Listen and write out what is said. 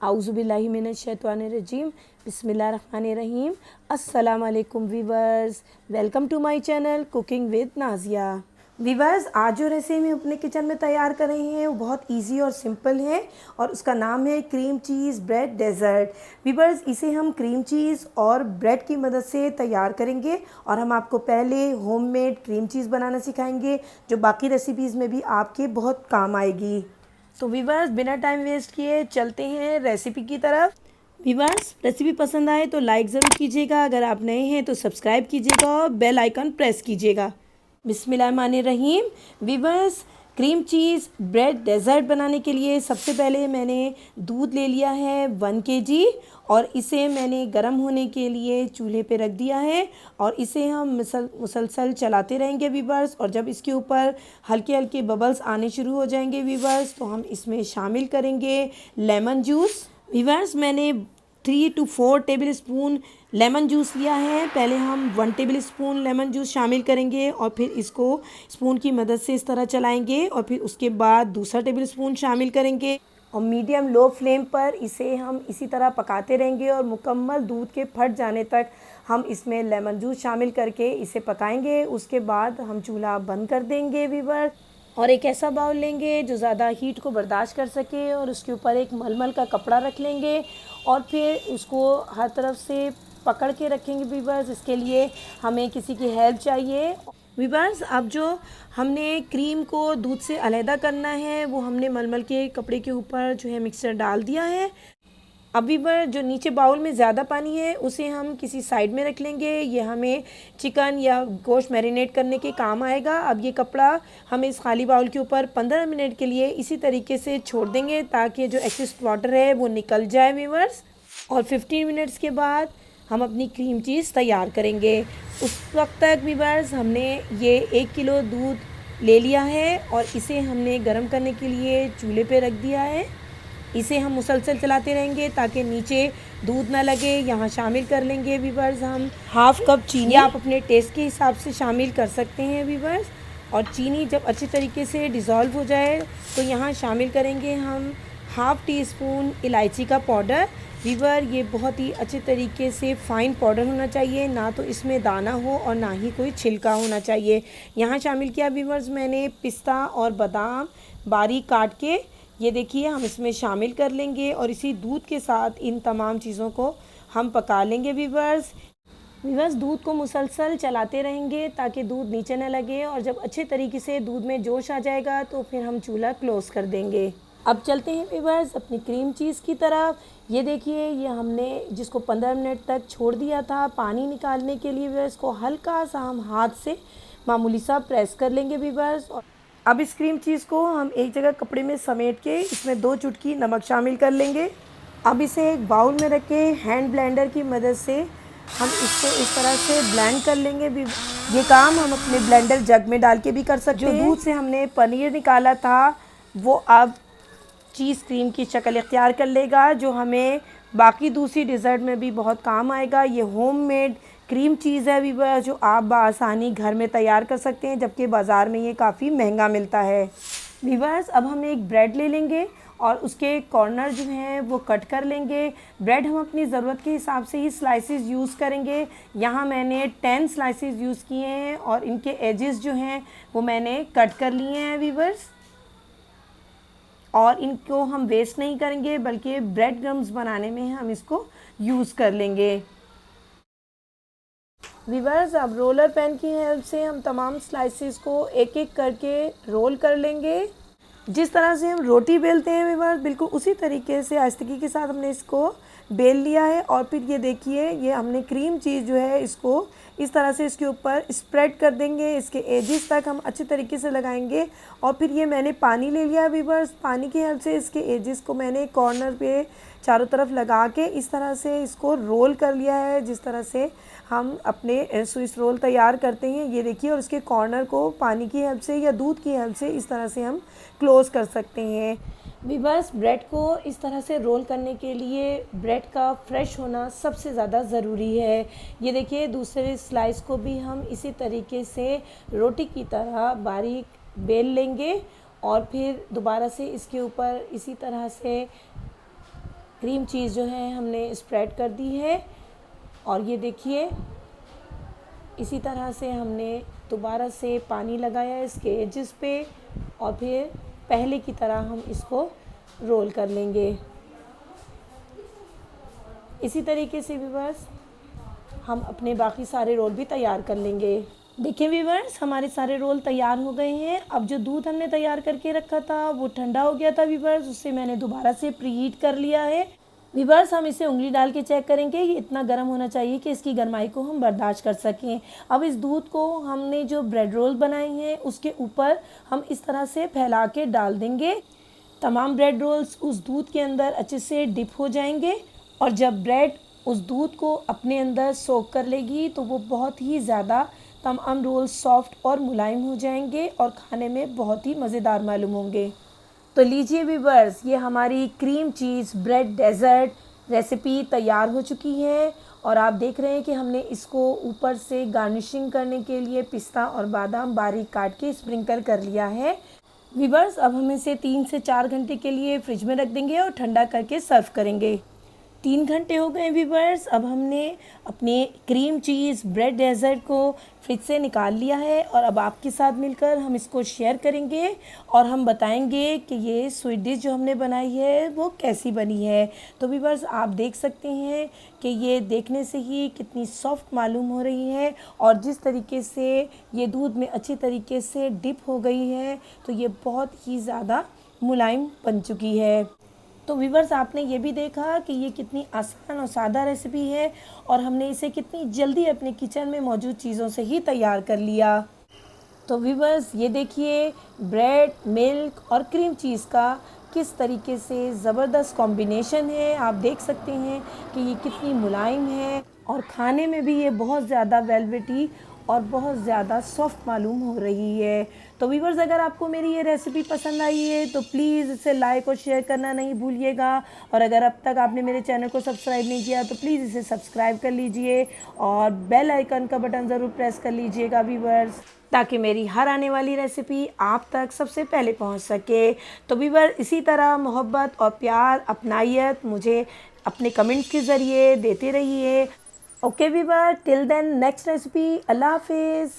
आउज़ुबिल्लाहि मिनश्शैतानिर्रजीम बिस्मिल्लाहिर्रहमानिर्रहीम। अस्सलाम वालेकुम viewers, welcome to my channel cooking with Nazia. Viewers, आज जो रेसिपी हम अपने किचन में तैयार कर रहे हैं वो बहुत इजी और सिंपल है और उसका नाम है cream cheese bread dessert. Viewers, इसे हम क्रीम चीज़ और ब्रेड की मदद से तैयार करेंगे और हम आपको पहले होममेड क्रीम चीज़ बनाना सिखाएंगे जो बाकी रेसिपीज़ में भी आपके बहुत काम आएगी। तो वीवर्स, बिना टाइम वेस्ट किए चलते हैं रेसिपी की तरफ। वीवर्स, रेसिपी पसंद आए तो लाइक ज़रूर कीजिएगा, अगर आप नए हैं तो सब्सक्राइब कीजिएगा और बेल आइकन प्रेस कीजिएगा। बिस्मिल्लाहिर्रहमानिर्रहीम। Viewers, cream cheese bread dessert बनाने के लिए सबसे पहले मैंने दूध ले लिया है 1 kg और इसे मैंने गर्म होने के लिए चूल्हे पे रख दिया है और इसे हम मुसलसल चलाते रहेंगे वीवर्स। और जब इसके ऊपर हल्के हल्के बबल्स आने शुरू हो जाएंगे वीवर्स तो हम इसमें शामिल करेंगे लेमन जूस। वीवर्स, मैंने 3 to 4 table spoon lemon juice लिया है। पहले हम 1 टेबल स्पून लेमन जूस शामिल करेंगे और फिर इसको स्पून की मदद से इस तरह चलाएंगे और फिर उसके बाद दूसरा टेबल स्पून शामिल करेंगे और मीडियम लो फ्लेम पर इसे हम इसी तरह पकाते रहेंगे और मुकम्मल दूध के फट जाने तक हम इसमें लेमन जूस शामिल करके इसे पकाएंगे। उसके बाद हम चूल्हा बंद कर देंगे वीवर और एक ऐसा बाउल लेंगे जो ज़्यादा हीट को बर्दाश्त कर सके और उसके ऊपर एक मलमल का कपड़ा रख लेंगे और फिर उसको हर तरफ से पकड़ के रखेंगे वीवर्स। इसके लिए हमें किसी की हेल्प चाहिए। वीवर्स, अब जो हमने क्रीम को दूध से अलहदा करना है वो हमने मलमल के कपड़े के ऊपर जो है मिक्सर डाल दिया है। अब वीवर, जो नीचे बाउल में ज़्यादा पानी है उसे हम किसी साइड में रख लेंगे, ये हमें चिकन या गोश्त मैरिनेट करने के काम आएगा। अब ये कपड़ा हम इस खाली बाउल के ऊपर 15 मिनट के लिए इसी तरीके से छोड़ देंगे ताकि जो एक्सेस वाटर है वो निकल जाए वीवर्स। और 15 मिनट्स के बाद हम अपनी क्रीम चीज़ तैयार करेंगे। उस वक्त तक वीवर्स हमने ये 1 किलो दूध ले लिया है और इसे हमने गर्म करने के लिए चूल्हे पे रख दिया है। इसे हम मुसलसल चलाते रहेंगे ताकि नीचे दूध ना लगे। यहाँ शामिल कर लेंगे वीवर्स हम हाफ़ कप चीनी, आप अपने टेस्ट के हिसाब से शामिल कर सकते हैं वीवर्स। और चीनी जब अच्छे तरीके से डिज़ोल्व हो जाए तो यहाँ शामिल करेंगे हम हाफ़ टी स्पून इलायची का पाउडर। वीवर, ये बहुत ही अच्छे तरीके से फ़ाइन पाउडर होना चाहिए, ना तो इसमें दाना हो और ना ही कोई छिलका होना चाहिए। यहाँ शामिल किया वीवर्स मैंने पिस्ता और बादाम बारीक काट के, ये देखिए हम इसमें शामिल कर लेंगे और इसी दूध के साथ इन तमाम चीज़ों को हम पका लेंगे वीवर्स। दूध को मुसलसल चलाते रहेंगे ताकि दूध नीचे न लगे और जब अच्छे तरीके से दूध में जोश आ जाएगा तो फिर हम चूल्हा क्लोज़ कर देंगे। अब चलते हैं वीवर्स अपनी क्रीम चीज़ की तरफ। ये देखिए, ये हमने जिसको 15 मिनट तक छोड़ दिया था पानी निकालने के लिए वीवर्स, को हल्का सा हम हाथ से मामूली सा प्रेस कर लेंगे वीवर्स। और अब इस क्रीम चीज़ को हम एक जगह कपड़े में समेट के इसमें 2 चुटकी नमक शामिल कर लेंगे। अब इसे एक बाउल में रख के हैंड ब्लेंडर की मदद से हम इसको इस तरह से ब्लेंड कर लेंगे। ये काम हम अपने ब्लेंडर जग में डाल के भी कर सकते हैं। जो दूध से हमने पनीर निकाला था वो अब चीज़ क्रीम की शक्ल इख्तियार कर लेगा जो हमें बाकी दूसरी डिज़र्ट में भी बहुत काम आएगा। ये होममेड क्रीम चीज़ है वीवर जो आप बआसानी घर में तैयार कर सकते हैं, जबकि बाज़ार में ये काफ़ी महंगा मिलता है। वीवर्स, अब हम एक ब्रेड ले लेंगे और उसके कॉर्नर जो हैं वो कट कर लेंगे। ब्रेड हम अपनी ज़रूरत के हिसाब से ही स्लाइसेस यूज़ करेंगे। यहाँ मैंने 10 स्लाइसेस यूज़ किए हैं और इनके एजेस जो हैं वो मैंने कट कर लिए हैं वीवर्स। और इनको हम वेस्ट नहीं करेंगे बल्कि ब्रेड क्रम्स बनाने में हम इसको यूज़ कर लेंगे। वीवर्स, अब रोलर पैन की हेल्प से हम तमाम स्लाइसेस को एक एक करके रोल कर लेंगे। जिस तरह से हम रोटी बेलते हैं वीवर्स, बिल्कुल उसी तरीके से आहिस्तगी के साथ हमने इसको बेल लिया है। और फिर ये देखिए, ये हमने क्रीम चीज़ जो है इसको इस तरह से इसके ऊपर स्प्रेड कर देंगे, इसके एजेस तक हम अच्छे तरीके से लगाएंगे। और फिर ये मैंने पानी ले लिया वीवर्स, पानी की हेल्प से इसके एजेस को मैंने कॉर्नर पे चारों तरफ लगा के इस तरह से इसको रोल कर लिया है, जिस तरह से हम अपने स्विस रोल तैयार करते हैं। ये देखिए, और इसके कॉर्नर को पानी की हेल्प से या दूध की हेल्प से इस तरह से हम क्लोज़ कर सकते हैं। वीवर्स, ब्रेड को इस तरह से रोल करने के लिए ब्रेड का फ्रेश होना सबसे ज़्यादा ज़रूरी है। ये देखिए, दूसरे स्लाइस को भी हम इसी तरीके से रोटी की तरह बारीक बेल लेंगे और फिर दोबारा से इसके ऊपर इसी तरह से क्रीम चीज़ जो है हमने स्प्रेड कर दी है। और ये देखिए इसी तरह से हमने दोबारा से पानी लगाया इसके एजेस पे और फिर पहले की तरह हम इसको रोल कर लेंगे। इसी तरीके से व्यूअर्स हम अपने बाकी सारे रोल भी तैयार कर लेंगे। देखिए व्यूअर्स हमारे सारे रोल तैयार हो गए हैं। अब जो दूध हमने तैयार करके रखा था वो ठंडा हो गया था व्यूअर्स, उससे मैंने दोबारा से प्रीहीट कर लिया है। व्यूअर्स हम इसे उंगली डाल के चेक करेंगे, ये इतना गर्म होना चाहिए कि इसकी गर्माई को हम बर्दाश्त कर सकें। अब इस दूध को हमने जो ब्रेड रोल बनाए हैं उसके ऊपर हम इस तरह से फैला के डाल देंगे। तमाम ब्रेड रोल्स उस दूध के अंदर अच्छे से डिप हो जाएंगे और जब ब्रेड उस दूध को अपने अंदर सोख कर लेगी तो वो बहुत ही ज़्यादा तमाम रोल सॉफ्ट और मुलायम हो जाएंगे और खाने में बहुत ही मज़ेदार मालूम होंगे। तो लीजिए व्यूअर्स, ये हमारी cream cheese bread dessert recipe तैयार हो चुकी है और आप देख रहे हैं कि हमने इसको ऊपर से गार्निशिंग करने के लिए पिस्ता और बादाम बारीक काट के स्प्रिंकल कर लिया है। व्यूअर्स अब हम इसे 3 से 4 घंटे के लिए फ्रिज में रख देंगे और ठंडा करके सर्व करेंगे। 3 घंटे हो गए व्यूअर्स, अब हमने अपने क्रीम चीज़ ब्रेड डेज़र्ट को फ्रिज से निकाल लिया है और अब आपके साथ मिलकर हम इसको शेयर करेंगे और हम बताएंगे कि ये स्वीट डिश जो हमने बनाई है वो कैसी बनी है। तो व्यूअर्स आप देख सकते हैं कि ये देखने से ही कितनी सॉफ्ट मालूम हो रही है और जिस तरीके से ये दूध में अच्छी तरीके से डिप हो गई है तो ये बहुत ही ज़्यादा मुलायम बन चुकी है। तो व्यूअर्स आपने ये भी देखा कि ये कितनी आसान और सादा रेसिपी है और हमने इसे कितनी जल्दी अपने किचन में मौजूद चीज़ों से ही तैयार कर लिया। तो व्यूअर्स ये देखिए ब्रेड, मिल्क और क्रीम चीज़ का किस तरीके से ज़बरदस्त कॉम्बिनेशन है। आप देख सकते हैं कि ये कितनी मुलायम है और खाने में भी ये बहुत ज़्यादा वेलवेटी और बहुत ज़्यादा सॉफ्ट मालूम हो रही है। तो व्यूअर्स अगर आपको मेरी ये रेसिपी पसंद आई है तो प्लीज़ इसे लाइक और शेयर करना नहीं भूलिएगा और अगर अब तक आपने मेरे चैनल को सब्सक्राइब नहीं किया तो प्लीज़ इसे सब्सक्राइब कर लीजिए और बेल आइकन का बटन ज़रूर प्रेस कर लीजिएगा व्यूअर्स, ताकि मेरी हर आने वाली रेसिपी आप तक सबसे पहले पहुंच सके। तो व्यूअर इसी तरह मोहब्बत और प्यार अपनाइयत मुझे अपने कमेंट्स के ज़रिए देते रहिए। Okay viewer, till then next recipe, अल्लाह हाफिज़।